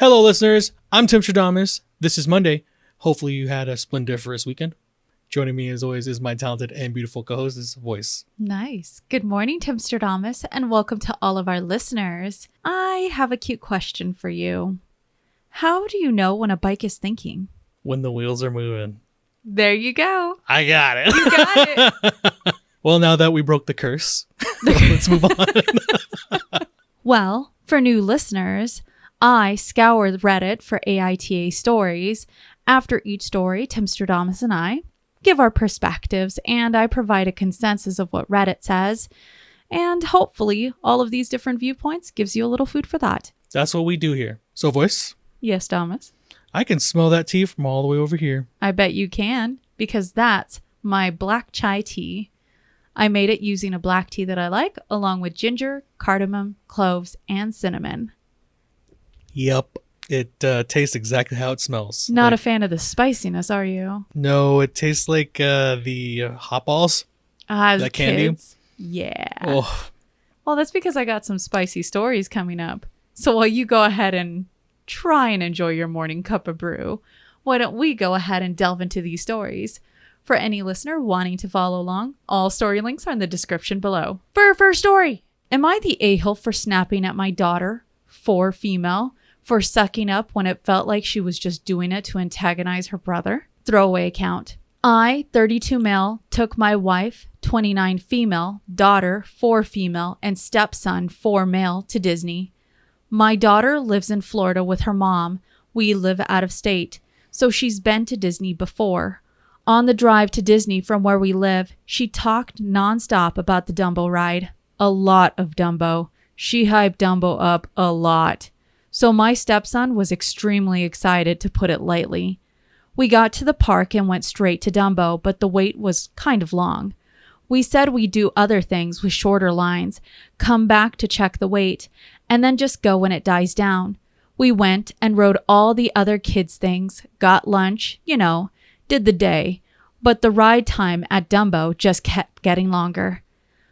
Hello, listeners. I'm Timstradamus. This is Monday. Hopefully you had a splendiferous weekend. Joining me, as always, is my talented and beautiful co-host, Voyse. Nice. Good morning, Timstradamus, and welcome to all of our listeners. I have a cute question for you. How do you know when a bike is thinking? When the wheels are moving. There you go. I got it. You got it. Well, now that we broke the curse, let's move on. Well, for new listeners, I scour Reddit for AITA stories. After each story, Timstradamus and I give our perspectives, and I provide a consensus of what Reddit says. And hopefully, all of these different viewpoints gives you a little food for thought. That's what we do here. So, Voyse? Yes, Thomas? I can smell that tea from all the way over here. I bet you can, because that's my black chai tea. I made it using a black tea that I like, along with ginger, cardamom, cloves, and cinnamon. Yep. It tastes exactly how it smells. Not a fan of the spiciness, are you? No, it tastes like the hot balls. That candy? Kids. Yeah. Oh, Well, that's because I got some spicy stories coming up. So while you go ahead and try and enjoy your morning cup of brew, why don't we go ahead and delve into these stories? For any listener wanting to follow along, all story links are in the description below. For our first story, am I the a-hole for snapping at my daughter, 4 female, for sucking up when it felt like she was just doing it to antagonize her brother? Throwaway account. I, 32 male, took my wife, 29 female, daughter, 4 female, and stepson, 4 male, to Disney. My daughter lives in Florida with her mom. We live out of state, so she's been to Disney before. On the drive to Disney from where we live, she talked nonstop about the Dumbo ride. A lot of Dumbo. She hyped Dumbo up a lot. So my stepson was extremely excited, to put it lightly. We got to the park and went straight to Dumbo, but the wait was kind of long. We said we'd do other things with shorter lines, come back to check the wait, and then just go when it dies down. We went and rode all the other kids' things, got lunch, did the day, but the ride time at Dumbo just kept getting longer.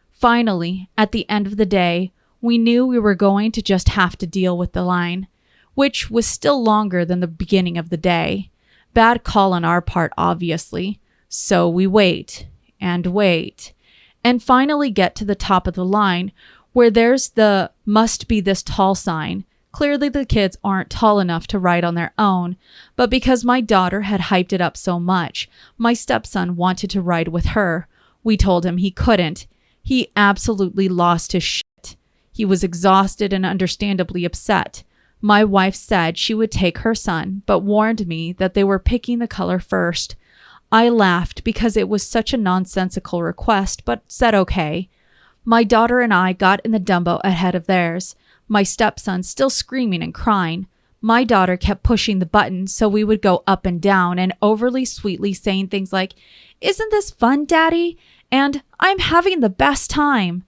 Finally, at the end of the day, we knew we were going to just have to deal with the line, which was still longer than the beginning of the day. Bad call on our part, obviously. So we wait, and finally get to the top of the line, where there's the must be this tall sign. Clearly the kids aren't tall enough to ride on their own, but because my daughter had hyped it up so much, my stepson wanted to ride with her. We told him he couldn't. He absolutely lost his shit. He was exhausted and understandably upset. My wife said she would take her son, but warned me that they were picking the color first. I laughed because it was such a nonsensical request, but said okay. My daughter and I got in the Dumbo ahead of theirs. My stepson still screaming and crying. My daughter kept pushing the button so we would go up and down and overly sweetly saying things like, "Isn't this fun, Daddy?" and "I'm having the best time."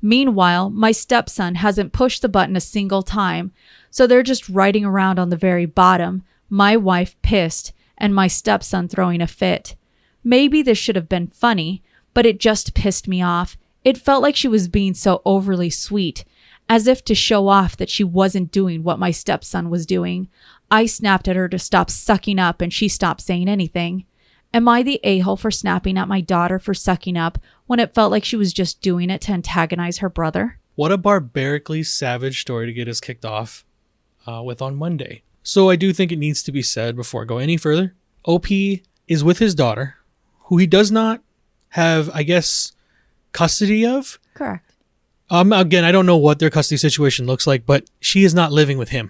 Meanwhile, my stepson hasn't pushed the button a single time, so they're just riding around on the very bottom, my wife pissed, and my stepson throwing a fit. Maybe this should have been funny, but it just pissed me off. It felt like she was being so overly sweet, as if to show off that she wasn't doing what my stepson was doing. I snapped at her to stop sucking up, and she stopped saying anything. Am I the a-hole for snapping at my daughter for sucking up when it felt like she was just doing it to antagonize her brother? What a barbarically savage story to get us kicked off with on Monday. So I do think it needs to be said before I go any further. OP is with his daughter, who he does not have, I guess, custody of. Correct. Again, I don't know what their custody situation looks like, but she is not living with him.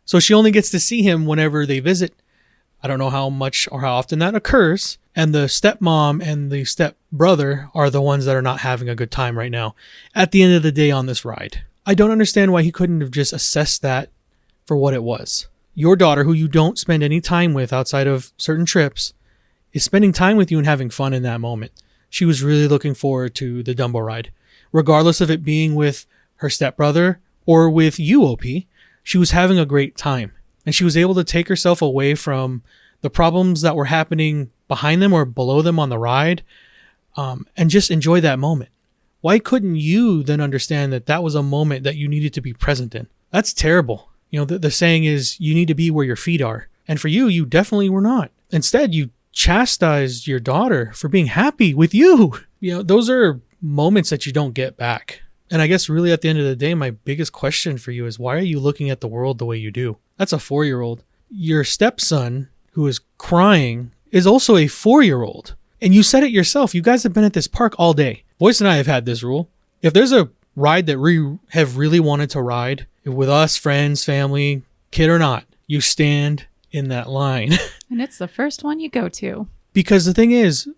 So she only gets to see him whenever they visit. I don't know how much or how often that occurs. And the stepmom and the stepbrother are the ones that are not having a good time right now at the end of the day on this ride. I don't understand why he couldn't have just assessed that for what it was. Your daughter, who you don't spend any time with outside of certain trips, is spending time with you and having fun in that moment. She was really looking forward to the Dumbo ride. Regardless of it being with her stepbrother or with you, OP, she was having a great time. And she was able to take herself away from the problems that were happening behind them or below them on the ride, and just enjoy that moment. Why couldn't you then understand that that was a moment that you needed to be present in? That's terrible. You know, the saying is you need to be where your feet are. And for you, you definitely were not. Instead, you chastised your daughter for being happy with you. You know, those are moments that you don't get back. And I guess really at the end of the day, my biggest question for you is, why are you looking at the world the way you do? That's a 4-year-old. Your stepson, who is crying, is also a 4-year-old. And you said it yourself. You guys have been at this park all day. Voyse and I have had this rule. If there's a ride that we have really wanted to ride with us, friends, family, kid or not, you stand in that line. And it's the first one you go to. Because the thing is,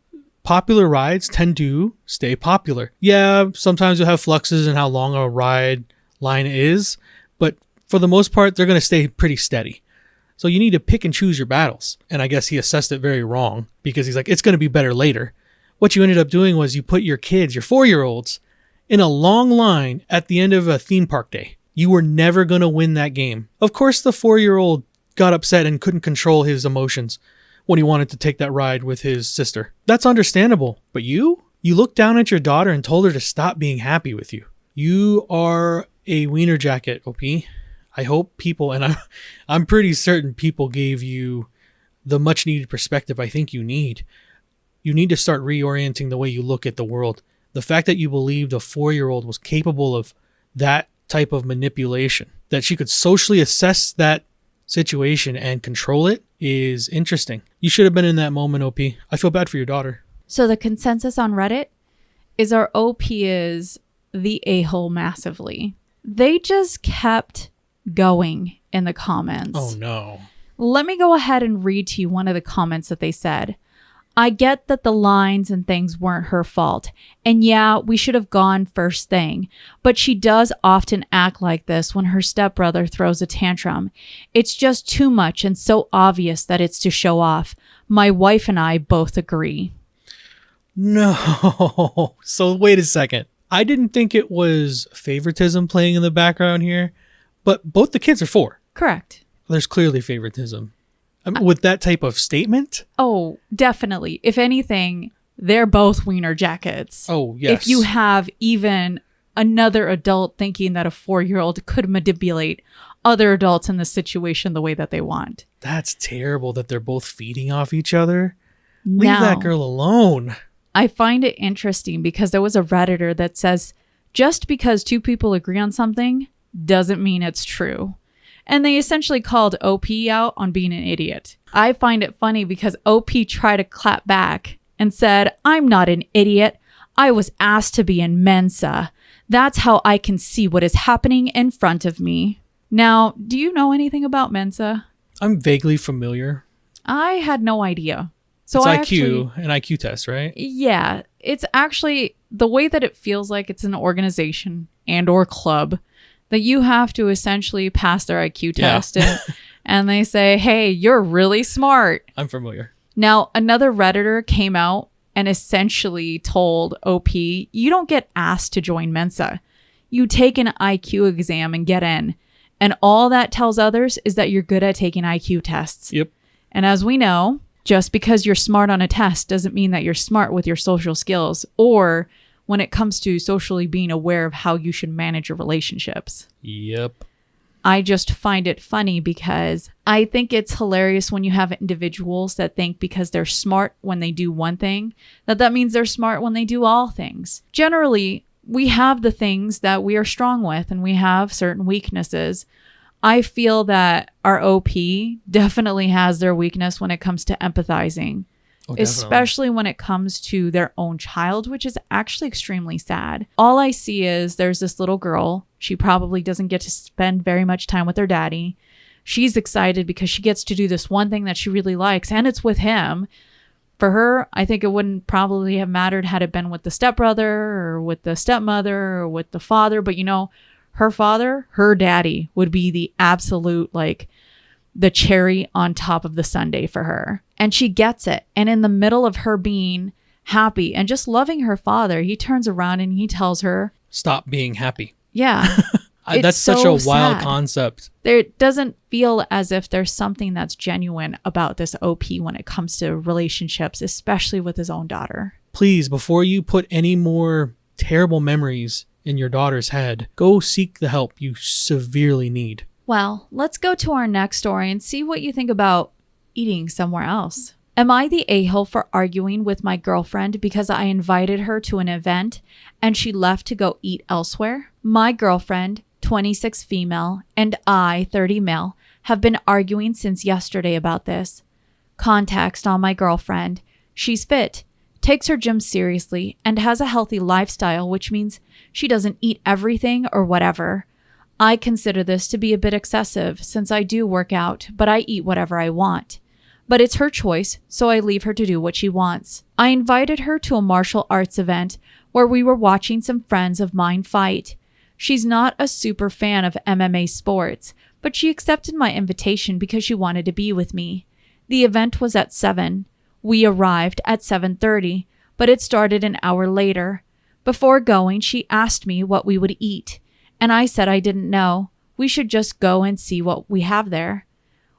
popular rides tend to stay popular. Yeah, sometimes you'll have fluxes in how long a ride line is, but for the most part, they're going to stay pretty steady. So you need to pick and choose your battles. And I guess he assessed it very wrong because he's like, it's going to be better later. What you ended up doing was you put your kids, your 4-year-olds, in a long line at the end of a theme park day. You were never going to win that game. Of course, the 4-year-old got upset and couldn't control his emotions when he wanted to take that ride with his sister. That's understandable. But you looked down at your daughter and told her to stop being happy with you. You are a wiener jacket, OP. I hope people, and I'm pretty certain people gave you the much needed perspective I think you need. You need to start reorienting the way you look at the world. The fact that you believed a 4-year-old was capable of that type of manipulation, that she could socially assess that situation and control it, is interesting. You should have been in that moment, OP. I feel bad for your daughter. So the consensus on Reddit is our OP is the a-hole massively. They just kept going in the comments. Oh no. Let me go ahead and read to you one of the comments that they said. I get that the lines and things weren't her fault. And yeah, we should have gone first thing. But she does often act like this when her stepbrother throws a tantrum. It's just too much and so obvious that it's to show off. My wife and I both agree. No. So wait a second. I didn't think it was favoritism playing in the background here, but both the kids are 4. Correct. There's clearly favoritism. I mean, with that type of statement? Oh, definitely. If anything, they're both wiener jackets. Oh, yes. If you have even another adult thinking that a 4-year-old could manipulate other adults in the situation the way that they want. That's terrible that they're both feeding off each other. Leave Now, that girl alone. I find it interesting because there was a Redditor that says, just because 2 people agree on something doesn't mean it's true. And they essentially called OP out on being an idiot. I find it funny because OP tried to clap back and said, I'm not an idiot. I was asked to be in Mensa. That's how I can see what is happening in front of me. Now, do you know anything about Mensa? I'm vaguely familiar. I had no idea. So it's an IQ test, right? Yeah, it's actually the way that it feels like it's an organization and or club that you have to essentially pass their IQ test and they say, hey, you're really smart. I'm familiar. Now, another Redditor came out and essentially told OP, you don't get asked to join Mensa. You take an IQ exam and get in. And all that tells others is that you're good at taking IQ tests. Yep. And as we know, just because you're smart on a test doesn't mean that you're smart with your social skills or when it comes to socially being aware of how you should manage your relationships. Yep. I just find it funny because I think it's hilarious when you have individuals that think because they're smart when they do one thing, that means they're smart when they do all things. Generally, we have the things that we are strong with and we have certain weaknesses. I feel that our OP definitely has their weakness when it comes to empathizing. Oh, especially when it comes to their own child, which is actually extremely sad. All I see is there's this little girl. She probably doesn't get to spend very much time with her daddy. She's excited because she gets to do this one thing that she really likes, and it's with him. For her, I think it wouldn't probably have mattered had it been with the stepbrother or with the stepmother or with the father. But, you know, her father, her daddy would be the absolute, like, the cherry on top of the sundae for her. And she gets it. And in the middle of her being happy and just loving her father, he turns around and he tells her, stop being happy. Yeah. That's such a wild concept. It doesn't feel as if there's something that's genuine about this OP when it comes to relationships, especially with his own daughter. Please, before you put any more terrible memories in your daughter's head, go seek the help you severely need. Well, let's go to our next story and see what you think about eating somewhere else. Am I the a-hole for arguing with my girlfriend because I invited her to an event and she left to go eat elsewhere? My girlfriend, 26 female, and I, 30 male, have been arguing since yesterday about this. Context on my girlfriend. She's fit, takes her gym seriously, and has a healthy lifestyle, which means she doesn't eat everything or whatever. I consider this to be a bit excessive since I do work out, but I eat whatever I want. But it's her choice, so I leave her to do what she wants. I invited her to a martial arts event where we were watching some friends of mine fight. She's not a super fan of MMA sports, but she accepted my invitation because she wanted to be with me. The event was at 7. We arrived at 7:30, but it started an hour later. Before going, she asked me what we would eat, and I said I didn't know. We should just go and see what we have there.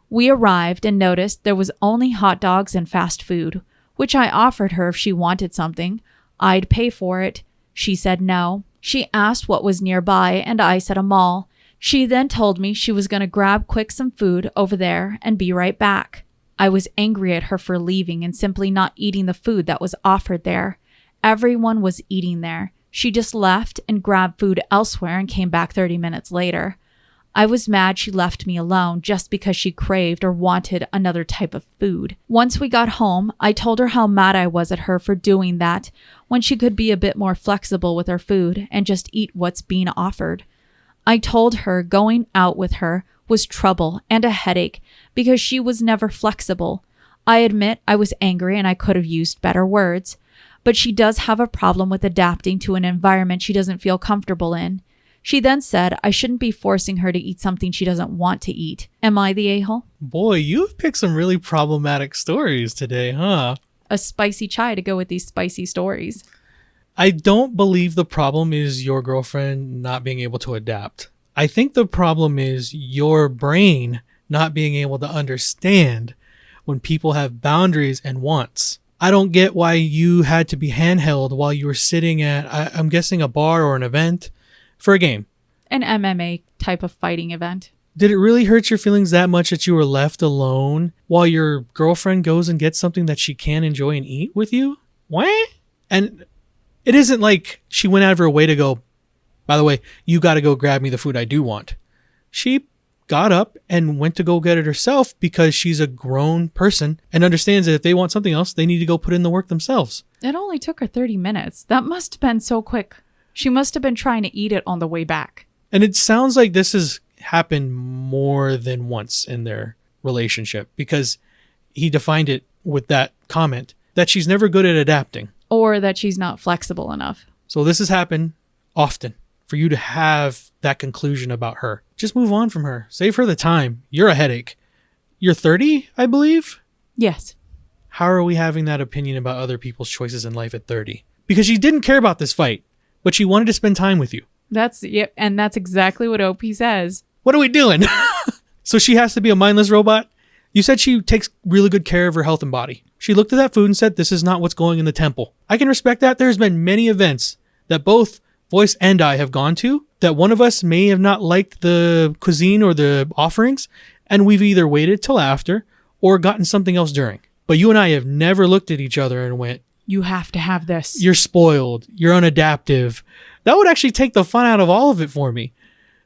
We arrived and noticed there was only hot dogs and fast food, which I offered her if she wanted something. I'd pay for it. She said no. She asked what was nearby, and I said a mall. She then told me she was going to grab quick some food over there and be right back. I was angry at her for leaving and simply not eating the food that was offered there. Everyone was eating there. She just left and grabbed food elsewhere and came back 30 minutes later. I was mad she left me alone just because she craved or wanted another type of food. Once we got home, I told her how mad I was at her for doing that when she could be a bit more flexible with her food and just eat what's being offered. I told her going out with her was trouble and a headache because she was never flexible. I admit I was angry and I could have used better words, but she does have a problem with adapting to an environment she doesn't feel comfortable in. She then said I shouldn't be forcing her to eat something she doesn't want to eat. Am I the a-hole? Boy, you've picked some really problematic stories today, huh? A spicy chai to go with these spicy stories. I don't believe the problem is your girlfriend not being able to adapt. I think the problem is your brain not being able to understand when people have boundaries and wants. I don't get why you had to be handheld while you were sitting at, I'm guessing, a bar or an event for a game. An MMA type of fighting event. Did it really hurt your feelings that much that you were left alone while your girlfriend goes and gets something that she can enjoy and eat with you? What? And it isn't like she went out of her way to go, by the way, you got to go grab me the food I do want. She got up and went to go get it herself because she's a grown person and understands that if they want something else, they need to go put in the work themselves. It only took her 30 minutes. That must have been so quick. She must have been trying to eat it on the way back. And it sounds like this has happened more than once in their relationship because he defined it with that comment that she's never good at adapting. Or that she's not flexible enough. So this has happened often for you to have that conclusion about her. Just move on from her. Save her the time. You're a headache. You're 30, I believe? Yes. How are we having that opinion about other people's choices in life at 30? Because she didn't care about this fight, but she wanted to spend time with you. Yep, and that's exactly what OP says. What are we doing? So she has to be a mindless robot? You said she takes really good care of her health and body. She looked at that food and said, this is not what's going in the temple. I can respect that. There's been many events that both Voyse and I have gone to that one of us may have not liked the cuisine or the offerings, and we've either waited till after or gotten something else during. But you and I have never looked at each other and went, you have to have this. You're spoiled. You're unadaptive. That would actually take the fun out of all of it for me.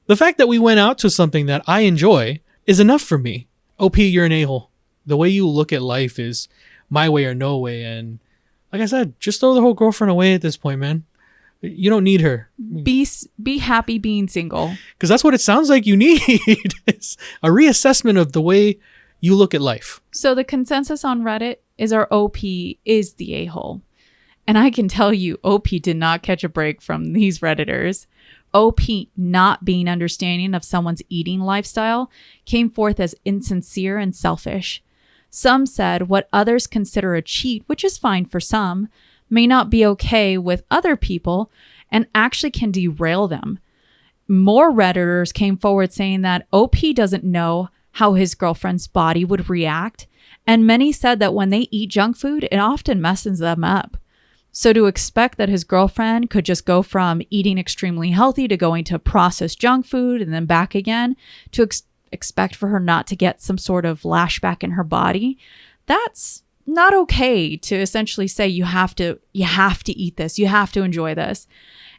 The fact that we went out to something that I enjoy is enough for me. OP, you're an a-hole. The way you look at life is my way or no way. And like I said, just throw the whole girlfriend away at this point, man. You don't need her. Be happy being single. Because that's what it sounds like you need. Is a reassessment of the way you look at life. So the consensus on Reddit is our OP is the a-hole. And I can tell you, OP did not catch a break from these Redditors. OP not being understanding of someone's eating lifestyle came forth as insincere and selfish. Some said what others consider a cheat, which is fine for some, may not be okay with other people and actually can derail them. More Redditors came forward saying that OP doesn't know how his girlfriend's body would react, and many said that when they eat junk food, it often messes them up. So to expect that his girlfriend could just go from eating extremely healthy to going to processed junk food and then back again, to expect for her not to get some sort of lashback in her body, that's not okay. To essentially say you have to eat this, you have to enjoy this.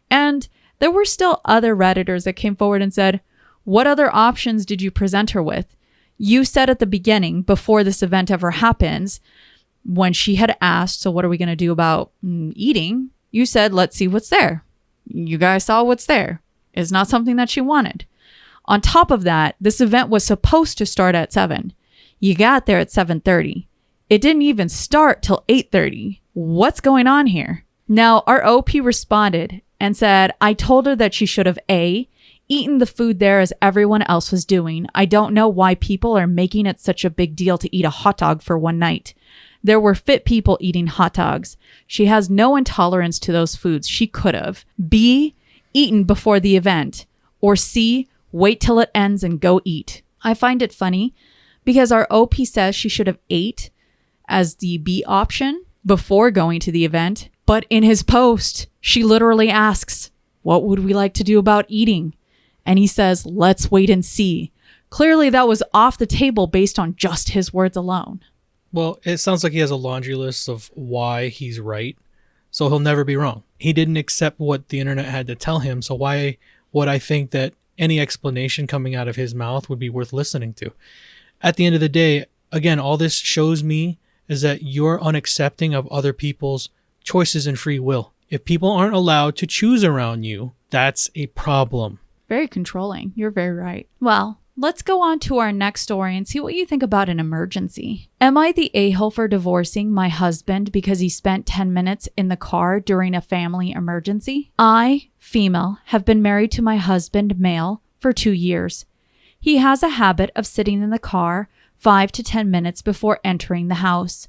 And there were still other Redditors that came forward and said, what other options did you present her with? You said at the beginning, before this event ever happens, when she had asked, so what are we going to do about eating? You said, let's see what's there. You guys saw what's there. It's not something that she wanted. On top of that, this event was supposed to start at 7. You got there at 7:30. It didn't even start till 8:30. What's going on here? Now, our OP responded and said, I told her that she should have A, eaten the food there as everyone else was doing. I don't know why people are making it such a big deal to eat a hot dog for one night. There were fit people eating hot dogs. She has no intolerance to those foods. She could have. B, eaten before the event. Or C, wait till it ends and go eat. I find it funny because our OP says she should have ate as the B option before going to the event. But in his post, she literally asks, what would we like to do about eating? And he says, let's wait and see. Clearly that was off the table based on just his words alone. Well, it sounds like he has a laundry list of why he's right, so he'll never be wrong. He didn't accept what the internet had to tell him, so why would I think that any explanation coming out of his mouth would be worth listening to? At the end of the day, again, all this shows me is that you're unaccepting of other people's choices and free will. If people aren't allowed to choose around you, that's a problem. Very controlling. You're very right. Well, let's go on to our next story and see what you think about an emergency. Am I the a-hole for divorcing my husband because he spent 10 minutes in the car during a family emergency? I, female, have been married to my husband, male, for 2 years. He has a habit of sitting in the car 5 to 10 minutes before entering the house.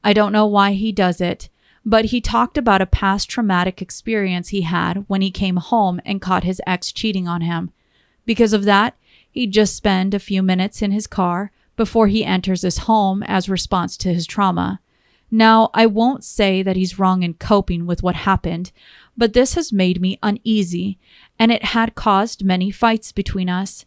I don't know why he does it, but he talked about a past traumatic experience he had when he came home and caught his ex cheating on him. Because of that, he'd just spend a few minutes in his car before he enters his home as response to his trauma. Now, I won't say that he's wrong in coping with what happened, but this has made me uneasy, and it had caused many fights between us.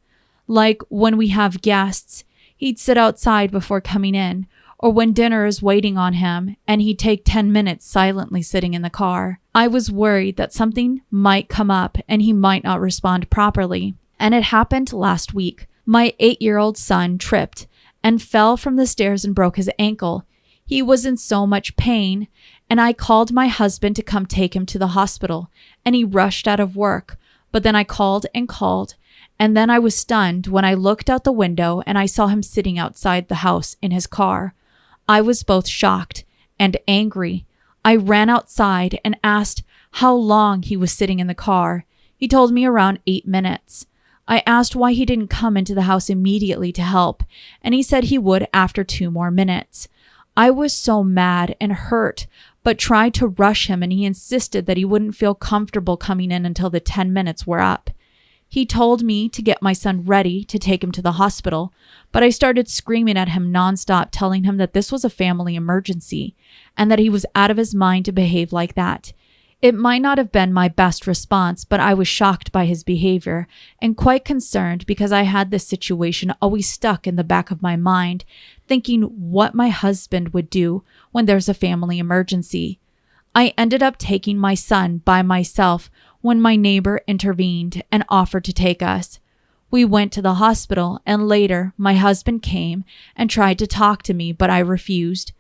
Like when we have guests, he'd sit outside before coming in, or when dinner is waiting on him and he'd take 10 minutes silently sitting in the car. I was worried that something might come up and he might not respond properly. And it happened last week. My 8-year-old son tripped and fell from the stairs and broke his ankle. He was in so much pain, and I called my husband to come take him to the hospital, and he rushed out of work. But then I called, and then I was stunned when I looked out the window and I saw him sitting outside the house in his car. I was both shocked and angry. I ran outside and asked how long he was sitting in the car. He told me around 8 minutes. I asked why he didn't come into the house immediately to help, and he said he would after 2 more minutes. I was so mad and hurt, but tried to rush him, and he insisted that he wouldn't feel comfortable coming in until the 10 minutes were up. He told me to get my son ready to take him to the hospital, but I started screaming at him nonstop, telling him that this was a family emergency and that he was out of his mind to behave like that. It might not have been my best response, but I was shocked by his behavior and quite concerned because I had this situation always stuck in the back of my mind, thinking what my husband would do when there's a family emergency. I ended up taking my son by myself when my neighbor intervened and offered to take us. We went to the hospital, and later my husband came and tried to talk to me, but I refused.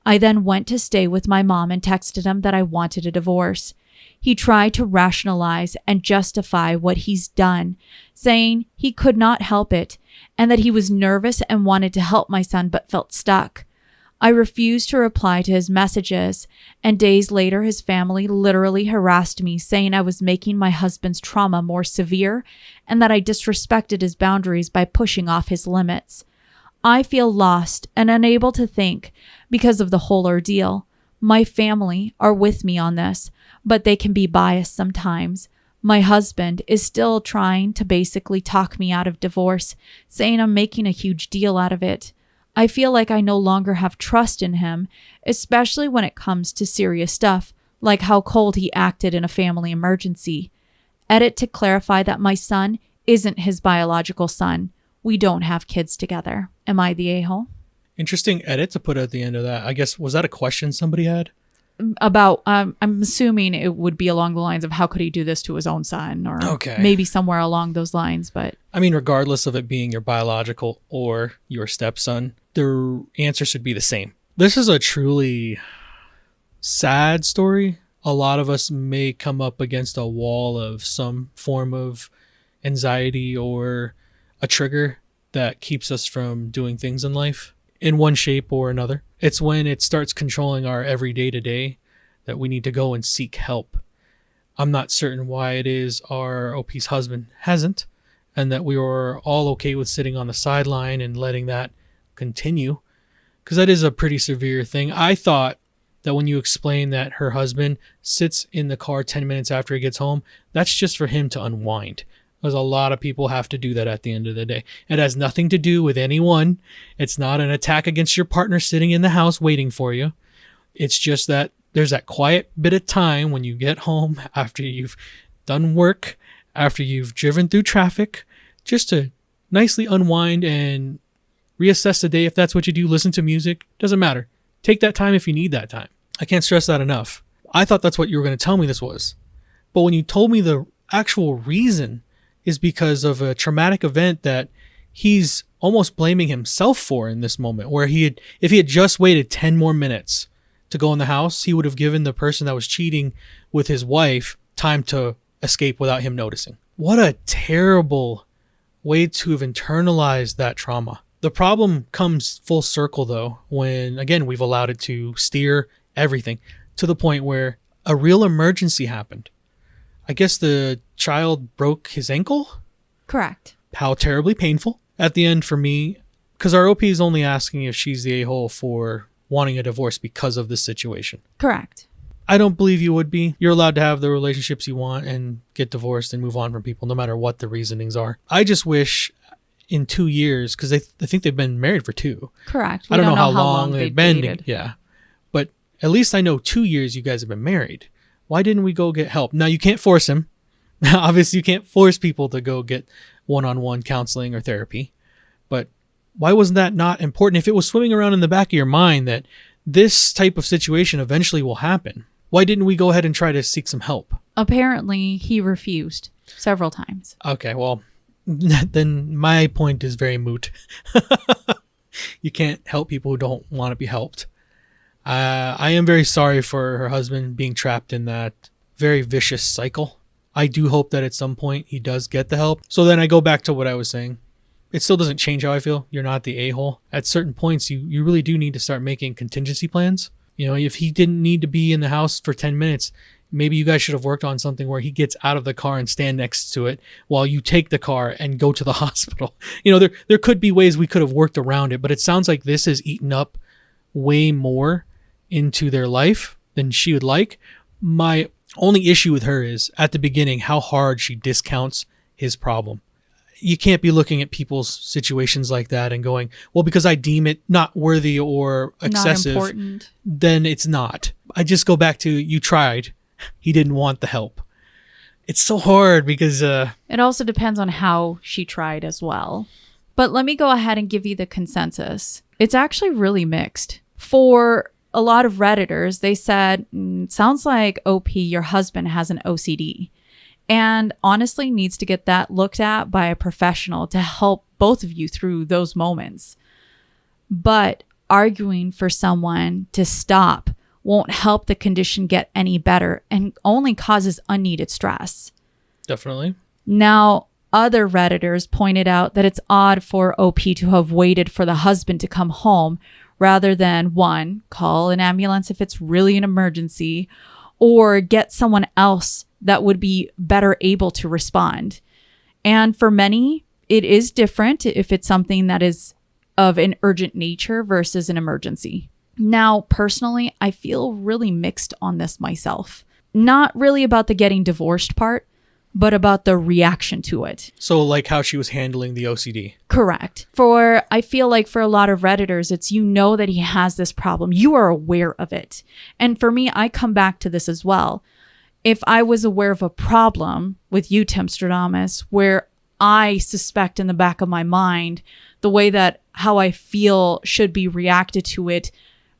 I then went to stay with my mom and texted him that I wanted a divorce. He tried to rationalize and justify what he's done, saying he could not help it and that he was nervous and wanted to help my son but felt stuck. I refused to reply to his messages, and days later his family literally harassed me, saying I was making my husband's trauma more severe and that I disrespected his boundaries by pushing off his limits. I feel lost and unable to think because of the whole ordeal. My family are with me on this, but they can be biased sometimes. My husband is still trying to basically talk me out of divorce, saying I'm making a huge deal out of it. I feel like I no longer have trust in him, especially when it comes to serious stuff like how cold he acted in a family emergency. Edit to clarify that my son isn't his biological son. We don't have kids together. Am I the a-hole? Interesting edit to put at the end of that. I guess, was that a question somebody had? About, I'm assuming it would be along the lines of how could he do this to his own son, or maybe somewhere along those lines. But I mean, regardless of it being your biological or your stepson, the answer should be the same. This is a truly sad story. A lot of us may come up against a wall of some form of anxiety or a trigger that keeps us from doing things in life in one shape or another. It's when it starts controlling our everyday to day that we need to go and seek help. I'm not certain why it is our OP's husband hasn't, and that we were all okay with sitting on the sideline and letting that continue, because that is a pretty severe thing. I thought that when you explain that her husband sits in the car 10 minutes after he gets home, that's just for him to unwind. Because a lot of people have to do that at the end of the day. It has nothing to do with anyone. It's not an attack against your partner sitting in the house waiting for you. It's just that there's that quiet bit of time when you get home after you've done work, after you've driven through traffic, just to nicely unwind and reassess the day. If that's what you do, listen to music, doesn't matter. Take that time if you need that time. I can't stress that enough. I thought that's what you were going to tell me this was. But when you told me the actual reason is because of a traumatic event that he's almost blaming himself for in this moment, where if he had just waited 10 more minutes to go in the house, he would have given the person that was cheating with his wife time to escape without him noticing. What a terrible way to have internalized that trauma. The problem comes full circle, though, when, again, we've allowed it to steer everything to the point where a real emergency happened. I guess the child broke his ankle? Correct. How terribly painful. At the end for me, because our OP is only asking if she's the a-hole for wanting a divorce because of this situation. Correct. I don't believe you would be. You're allowed to have the relationships you want and get divorced and move on from people, no matter what the reasonings are. I just wish in 2 years, because I think they've been married for 2. Correct. I don't know how long they've been. Dated. Yeah. But at least I know 2 years you guys have been married. Why didn't we go get help? Now, you can't force him. Obviously, you can't force people to go get one-on-one counseling or therapy. But why wasn't that not important? If it was swimming around in the back of your mind that this type of situation eventually will happen, why didn't we go ahead and try to seek some help? Apparently, he refused several times. Okay, well, then my point is very moot. You can't help people who don't want to be helped. I am very sorry for her husband being trapped in that very vicious cycle. I do hope that at some point he does get the help. So then I go back to what I was saying. It still doesn't change how I feel. You're not the a-hole. At certain points, you really do need to start making contingency plans. You know, if he didn't need to be in the house for 10 minutes, maybe you guys should have worked on something where he gets out of the car and stand next to it while you take the car and go to the hospital. You know, there could be ways we could have worked around it, but it sounds like this has eaten up way more into their life than she would like. My only issue with her is at the beginning how hard she discounts his problem. You can't be looking at people's situations like that and going, well, because I deem it not worthy or excessive, not important, then it's not. I just go back to, you tried. He didn't want the help. It's so hard because it also depends on how she tried as well. But let me go ahead and give you the consensus. It's actually really mixed. For a lot of Redditors, they said, sounds like OP, your husband has an OCD. And honestly needs to get that looked at by a professional to help both of you through those moments. But arguing for someone to stop won't help the condition get any better and only causes unneeded stress. Definitely. Now, other Redditors pointed out that it's odd for OP to have waited for the husband to come home rather than, 1, call an ambulance if it's really an emergency, or get someone else that would be better able to respond. And for many, it is different if it's something that is of an urgent nature versus an emergency. Now, personally, I feel really mixed on this myself. Not really about the getting divorced part, but about the reaction to it. So like how she was handling the OCD. Correct. I feel like for a lot of Redditors, it's that he has this problem. You are aware of it. And for me, I come back to this as well. If I was aware of a problem with you, Timstradamus, where I suspect in the back of my mind the way that how I feel should be reacted to it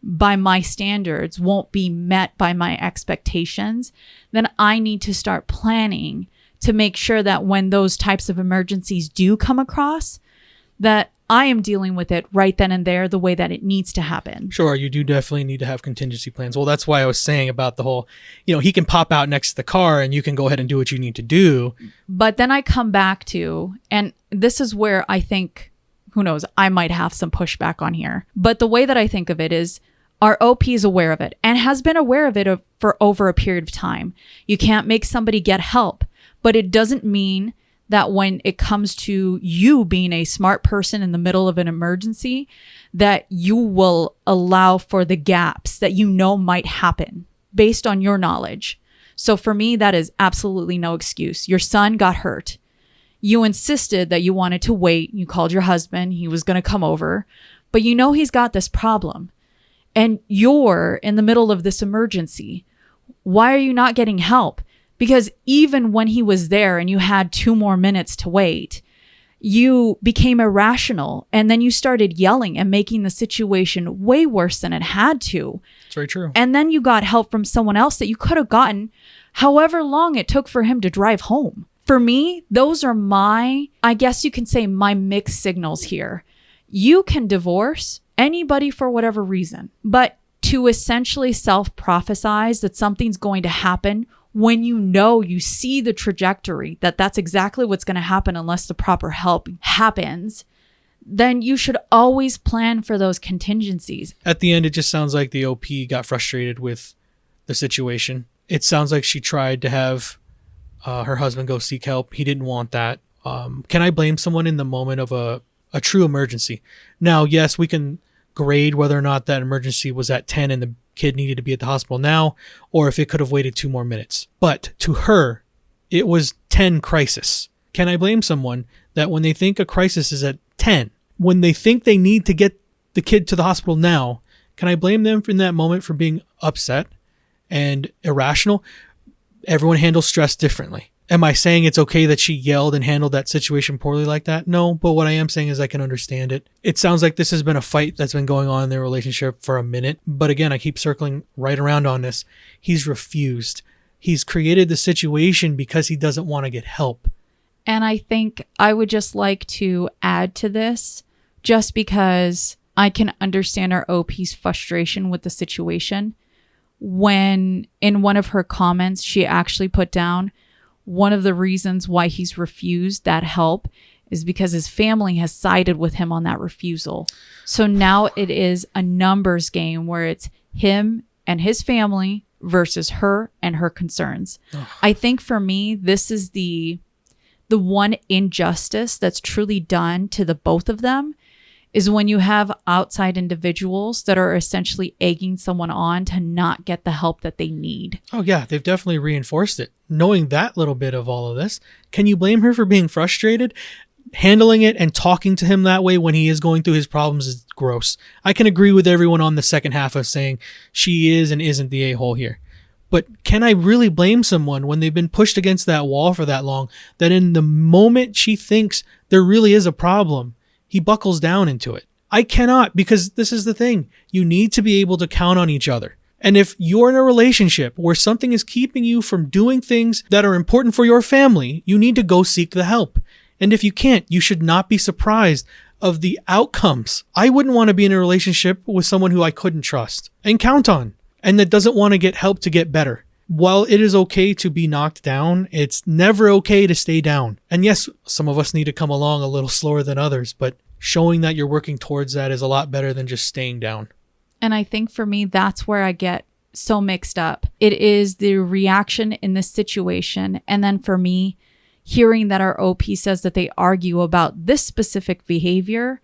by my standards won't be met by my expectations, then I need to start planning to make sure that when those types of emergencies do come across, that I am dealing with it right then and there the way that it needs to happen. Sure, you do definitely need to have contingency plans. Well, that's why I was saying about the whole, he can pop out next to the car and you can go ahead and do what you need to do. But then I come back to, and this is where I think, who knows, I might have some pushback on here. But the way that I think of it is our OP is aware of it and has been aware of it for over a period of time. You can't make somebody get help, but it doesn't mean that when it comes to you being a smart person in the middle of an emergency, that you will allow for the gaps that might happen based on your knowledge. So for me, that is absolutely no excuse. Your son got hurt. You insisted that you wanted to wait. You called your husband. He was going to come over, but he's got this problem and you're in the middle of this emergency. Why are you not getting help? Because even when he was there and you had 2 more minutes to wait, you became irrational and then you started yelling and making the situation way worse than it had to. It's very true. And then you got help from someone else that you could have gotten however long it took for him to drive home. For me, those are I guess you can say my mixed signals here. You can divorce anybody for whatever reason, but to essentially self-prophesize that something's going to happen when you see the trajectory that's exactly what's going to happen unless the proper help happens, then you should always plan for those contingencies. At the end, it just sounds like the OP got frustrated with the situation. It sounds like she tried to have her husband go seek help. He didn't want that. Can I blame someone in the moment of a true emergency? Now, yes, we can grade whether or not that emergency was at 10 and the kid needed to be at the hospital now, or if it could have waited 2 more minutes. But to her, it was 10 crisis. Can I blame someone that when they think a crisis is at 10, when they think they need to get the kid to the hospital now, can I blame them in that moment for being upset and irrational? Everyone handles stress differently. Am I saying it's okay that she yelled and handled that situation poorly like that? No, but what I am saying is I can understand it. It sounds like this has been a fight that's been going on in their relationship for a minute. But again, I keep circling right around on this. He's refused. He's created the situation because he doesn't want to get help. And I think I would just like to add to this, just because I can understand our OP's frustration with the situation. When in one of her comments, she actually put down, one of the reasons why he's refused that help is because his family has sided with him on that refusal. So now it is a numbers game where it's him and his family versus her and her concerns. I think for me, this is the one injustice that's truly done to the both of them is when you have outside individuals that are essentially egging someone on to not get the help that they need. Oh yeah, they've definitely reinforced it. Knowing that little bit of all of this, can you blame her for being frustrated? Handling it and talking to him that way when he is going through his problems is gross. I can agree with everyone on the second half of saying she is and isn't the a-hole here. But can I really blame someone when they've been pushed against that wall for that long, that in the moment she thinks there really is a problem, he buckles down into it? I cannot, because this is the thing. You need to be able to count on each other. And if you're in a relationship where something is keeping you from doing things that are important for your family, you need to go seek the help. And if you can't, you should not be surprised of the outcomes. I wouldn't want to be in a relationship with someone who I couldn't trust and count on, and that doesn't want to get help to get better. While it is okay to be knocked down, it's never okay to stay down. And yes, some of us need to come along a little slower than others, but showing that you're working towards that is a lot better than just staying down. And I think for me, that's where I get so mixed up. It is the reaction in this situation. And then for me, hearing that our OP says that they argue about this specific behavior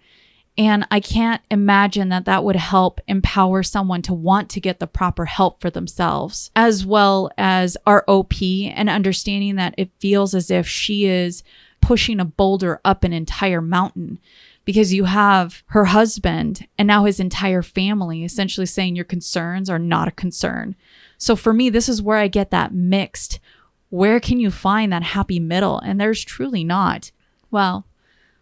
And I can't imagine that that would help empower someone to want to get the proper help for themselves, as well as our OP and understanding that it feels as if she is pushing a boulder up an entire mountain, because you have her husband and now his entire family essentially saying your concerns are not a concern. So for me, this is where I get that mixed. Where can you find that happy middle? And there's truly not. Well,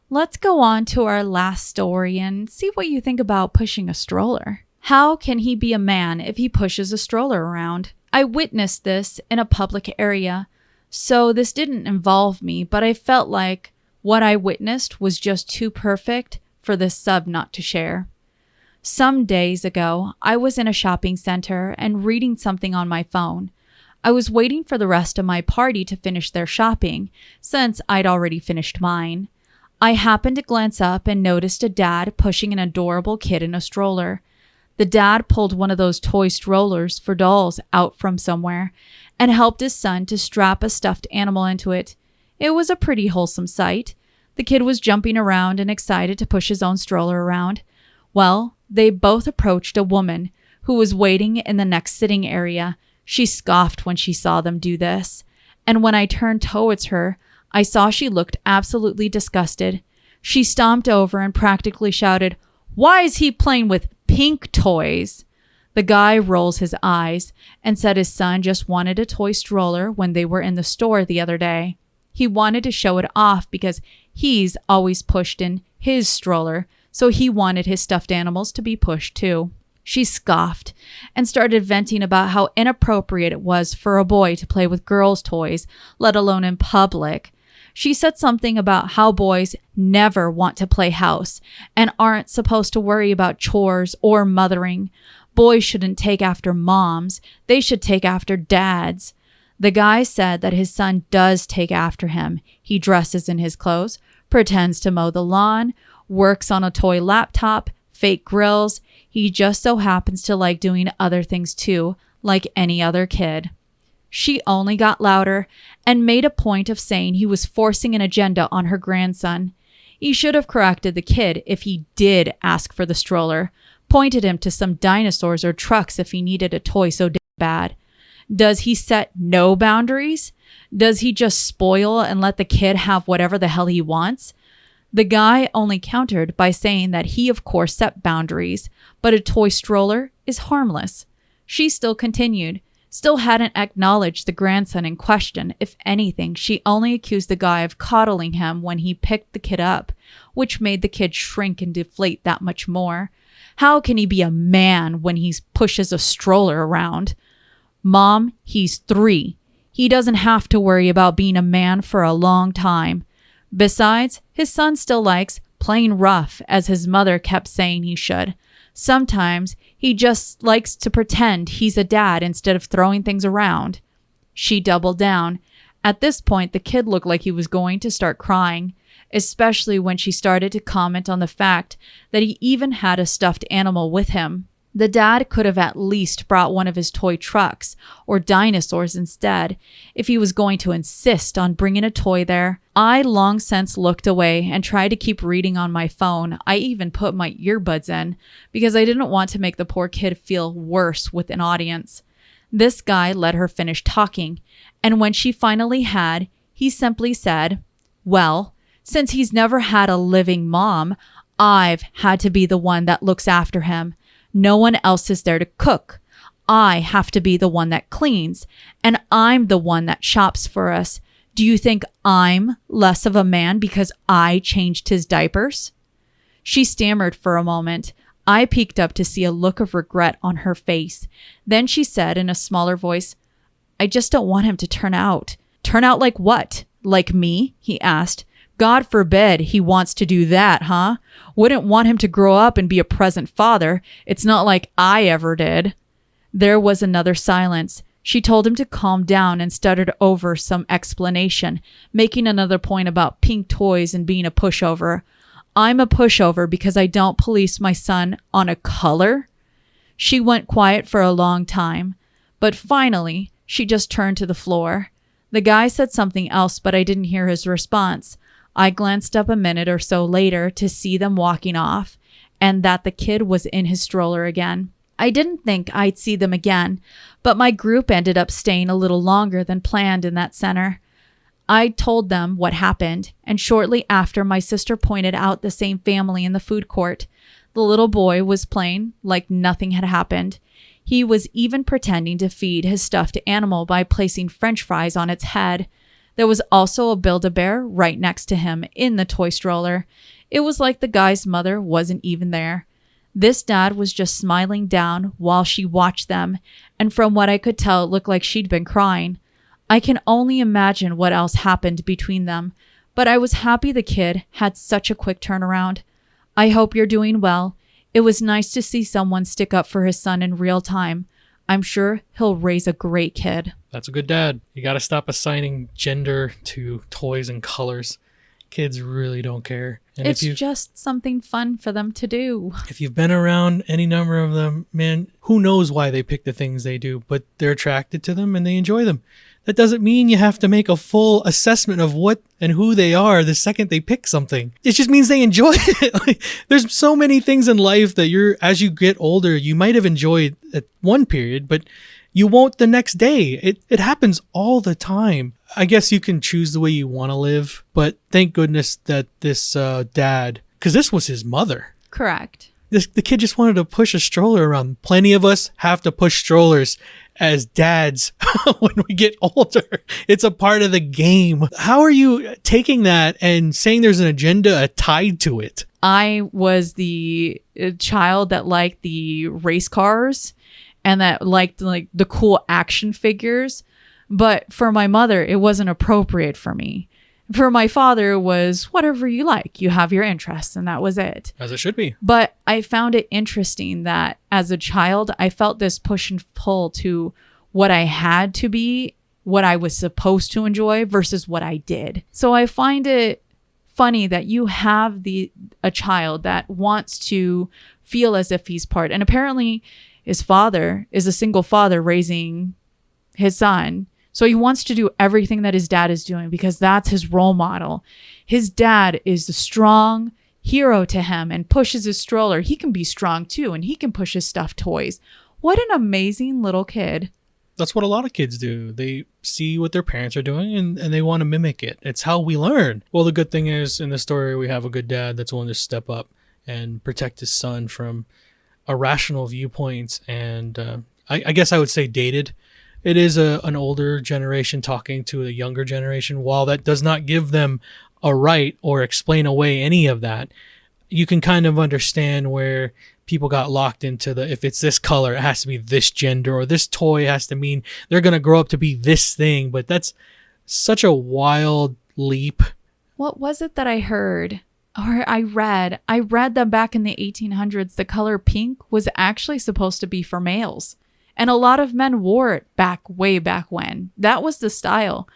let's go on to our last story and see what you think about pushing a stroller. How can he be a man if he pushes a stroller around? I witnessed this in a public area, so this didn't involve me, but I felt like what I witnessed was just too perfect for this sub not to share. Some days ago, I was in a shopping center and reading something on my phone. I was waiting for the rest of my party to finish their shopping, since I'd already finished mine. I happened to glance up and noticed a dad pushing an adorable kid in a stroller. The dad pulled one of those toy strollers for dolls out from somewhere and helped his son to strap a stuffed animal into it. It was a pretty wholesome sight. The kid was jumping around and excited to push his own stroller around. Well, they both approached a woman who was waiting in the next sitting area. She scoffed when she saw them do this, and when I turned towards her, I saw she looked absolutely disgusted. She stomped over and practically shouted, "Why is he playing with pink toys?" The guy rolls his eyes and said his son just wanted a toy stroller when they were in the store the other day. He wanted to show it off because he's always pushed in his stroller, so he wanted his stuffed animals to be pushed too. She scoffed and started venting about how inappropriate it was for a boy to play with girls' toys, let alone in public. She said something about how boys never want to play house and aren't supposed to worry about chores or mothering. Boys shouldn't take after moms. They should take after dads. The guy said that his son does take after him. He dresses in his clothes, pretends to mow the lawn, works on a toy laptop, fake grills. He just so happens to like doing other things too, like any other kid. She only got louder and made a point of saying he was forcing an agenda on her grandson. He should have corrected the kid if he did ask for the stroller, pointed him to some dinosaurs or trucks if he needed a toy so bad. Does he set no boundaries? Does he just spoil and let the kid have whatever the hell he wants? The guy only countered by saying that he of course set boundaries, but a toy stroller is harmless. She still continued, still hadn't acknowledged the grandson in question. If anything, she only accused the guy of coddling him when he picked the kid up, which made the kid shrink and deflate that much more. How can he be a man when he pushes a stroller around? Mom, he's 3. He doesn't have to worry about being a man for a long time. Besides, his son still likes playing rough, as his mother kept saying he should. Sometimes he just likes to pretend he's a dad instead of throwing things around. She doubled down. At this point, the kid looked like he was going to start crying, especially when she started to comment on the fact that he even had a stuffed animal with him. The dad could have at least brought one of his toy trucks or dinosaurs instead if he was going to insist on bringing a toy there. I long since looked away and tried to keep reading on my phone. I even put my earbuds in because I didn't want to make the poor kid feel worse with an audience. This guy let her finish talking, and when she finally had, he simply said, "Well, since he's never had a living mom, I've had to be the one that looks after him. No one else is there to cook. I have to be the one that cleans, and I'm the one that shops for us. Do you think I'm less of a man because I changed his diapers?" She stammered for a moment. I peeked up to see a look of regret on her face. Then she said in a smaller voice, "I just don't want him to turn out." "Turn out like what? Like me?" he asked. "God forbid he wants to do that, huh? Wouldn't want him to grow up and be a present father. It's not like I ever did." There was another silence. She told him to calm down and stuttered over some explanation, making another point about pink toys and being a pushover. "I'm a pushover because I don't police my son on a color?" She went quiet for a long time, but finally she just turned to the floor. The guy said something else, but I didn't hear his response. I glanced up a minute or so later to see them walking off, and that the kid was in his stroller again. I didn't think I'd see them again, but my group ended up staying a little longer than planned in that center. I told them what happened, and shortly after, my sister pointed out the same family in the food court. The little boy was playing like nothing had happened. He was even pretending to feed his stuffed animal by placing French fries on its head. There was also a Build-A-Bear right next to him in the toy stroller. It was like the guy's mother wasn't even there. This dad was just smiling down while she watched them, and from what I could tell, it looked like she'd been crying. I can only imagine what else happened between them, but I was happy the kid had such a quick turnaround. I hope you're doing well. It was nice to see someone stick up for his son in real time. I'm sure he'll raise a great kid. That's a good dad. You got to stop assigning gender to toys and colors. Kids really don't care. And it's just something fun for them to do. If you've been around any number of them, man, who knows why they pick the things they do, but they're attracted to them and they enjoy them. That doesn't mean you have to make a full assessment of what and who they are the second they pick something. It just means they enjoy it. Like, there's so many things in life that as you get older, you might have enjoyed at one period, but you won't the next day. It happens all the time. I guess you can choose the way you want to live, but thank goodness that this dad, because this was his mother. Correct. The kid just wanted to push a stroller around. Plenty of us have to push strollers as dads when we get older. It's a part of the game. How are you taking that and saying there's an agenda tied to it? I was the child that liked the race cars and that liked like the cool action figures. But for my mother, it wasn't appropriate for me. For my father, it was whatever you like. You have your interests, and that was it. As it should be. But I found it interesting that as a child, I felt this push and pull to what I had to be, what I was supposed to enjoy versus what I did. So I find it funny that you have a child that wants to feel as if he's part. And apparently his father is a single father raising his son. So he wants to do everything that his dad is doing because that's his role model. His dad is the strong hero to him and pushes his stroller. He can be strong too, and he can push his stuffed toys. What an amazing little kid. That's what a lot of kids do. They see what their parents are doing and they want to mimic it. It's how we learn. Well, the good thing is in the story, we have a good dad that's willing to step up and protect his son from irrational viewpoints and I guess I would say dated. It is an older generation talking to a younger generation. While that does not give them a right or explain away any of that, you can kind of understand where people got locked into if it's this color, it has to be this gender, or this toy has to mean they're going to grow up to be this thing. But that's such a wild leap. What was it that I heard? Or I read that back in the 1800s, the color pink was actually supposed to be for males. And a lot of men wore it way back when. That was the style.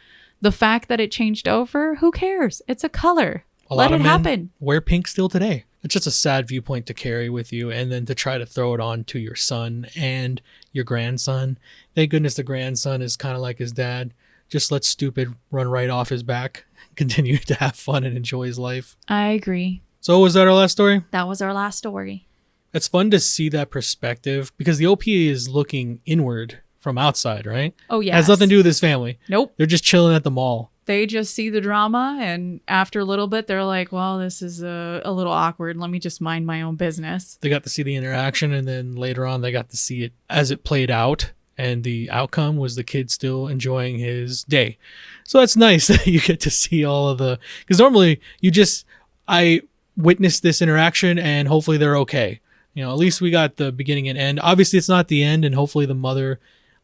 The fact that it changed over, who cares? It's a color. Let it happen. Wear pink still today. It's just a sad viewpoint to carry with you and then to try to throw it on to your son and your grandson. Thank goodness the grandson is kind of like his dad. Just let stupid run right off his back. Continue to have fun and enjoy his life. I agree. So was that our last story? That was our last story. It's fun to see that perspective because the OPA is looking inward from outside, right? Oh, yeah. It has nothing to do with his family. Nope. They're just chilling at the mall. They just see the drama, and after a little bit, they're like, well, this is a little awkward. Let me just mind my own business. They got to see the interaction, and then later on, they got to see it as it played out, and the outcome was the kid still enjoying his day. So that's nice that you get to see all of the... Because normally, I witnessed this interaction, and hopefully they're okay. You know, at least we got the beginning and end. Obviously, it's not the end, and hopefully the mother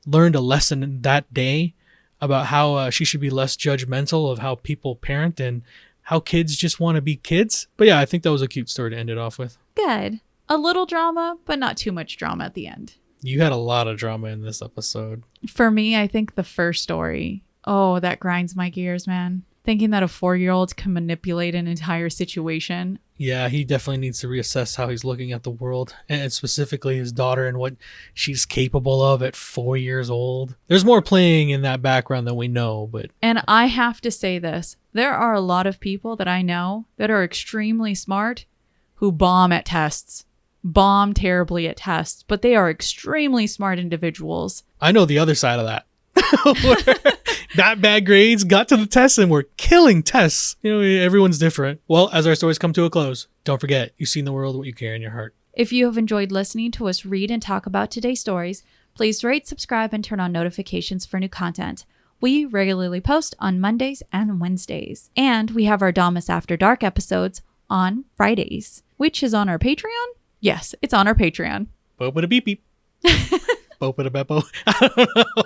learned a lesson that day about how she should be less judgmental of how people parent and how kids just want to be kids. But yeah, I think that was a cute story to end it off with. Good. A little drama, but not too much drama at the end. You had a lot of drama in this episode. For me, I think the first story, that grinds my gears, man. Thinking that a 4-year-old can manipulate an entire situation. Yeah, he definitely needs to reassess how he's looking at the world, and specifically his daughter and what she's capable of at 4 years old. There's more playing in that background than we know, but... And I have to say this. There are a lot of people that I know that are extremely smart who bomb at tests. bomb terribly at tests, but they are extremely smart individuals. I know the other side of that. Not bad grades, got to the tests, and we're killing tests. Everyone's different. Well, as our stories come to a close, don't forget, you see in the world what you carry in your heart. If you have enjoyed listening to us read and talk about today's stories, please rate, subscribe, and turn on notifications for new content. We regularly post on Mondays and Wednesdays. And we have our Damas After Dark episodes on Fridays, which is on our Patreon. Yes, it's on our Patreon. Bopa da beep beep. Bopa da beppo. I don't know.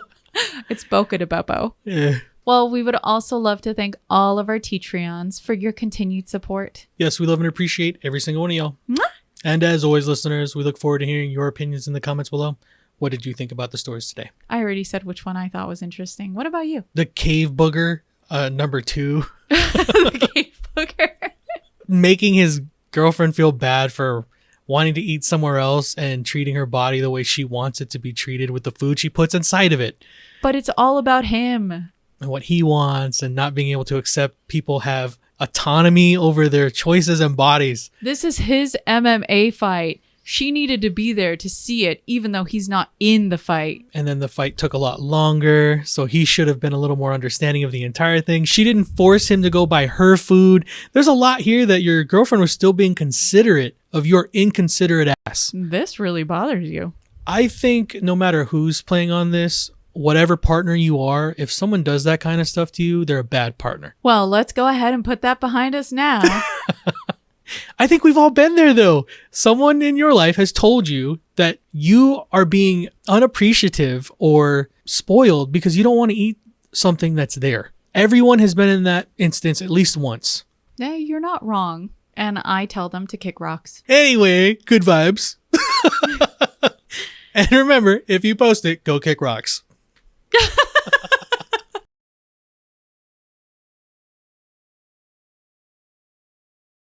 It's Boca de Beppo. Yeah. Well, we would also love to thank all of our Teatreons for your continued support. Yes, we love and appreciate every single one of y'all. Mwah! And as always, listeners, we look forward to hearing your opinions in the comments below. What did you think about the stories today? I already said which one I thought was interesting. What about you? The cave booger, number 2. The cave booger. Making his girlfriend feel bad for wanting to eat somewhere else and treating her body the way she wants it to be treated with the food she puts inside of it. But it's all about him. And what he wants, and not being able to accept people have autonomy over their choices and bodies. This is his MMA fight. She needed to be there to see it, even though he's not in the fight. And then the fight took a lot longer, so he should have been a little more understanding of the entire thing. She didn't force him to go buy her food. There's a lot here that your girlfriend was still being considerate of your inconsiderate ass. This really bothers you. I think no matter who's playing on this, whatever partner you are, if someone does that kind of stuff to you, they're a bad partner. Well, let's go ahead and put that behind us now. I think we've all been there, though. Someone in your life has told you that you are being unappreciative or spoiled because you don't want to eat something that's there. Everyone has been in that instance at least once. Hey, you're not wrong. And I tell them to kick rocks. Anyway, good vibes. And remember, if you post it, go kick rocks.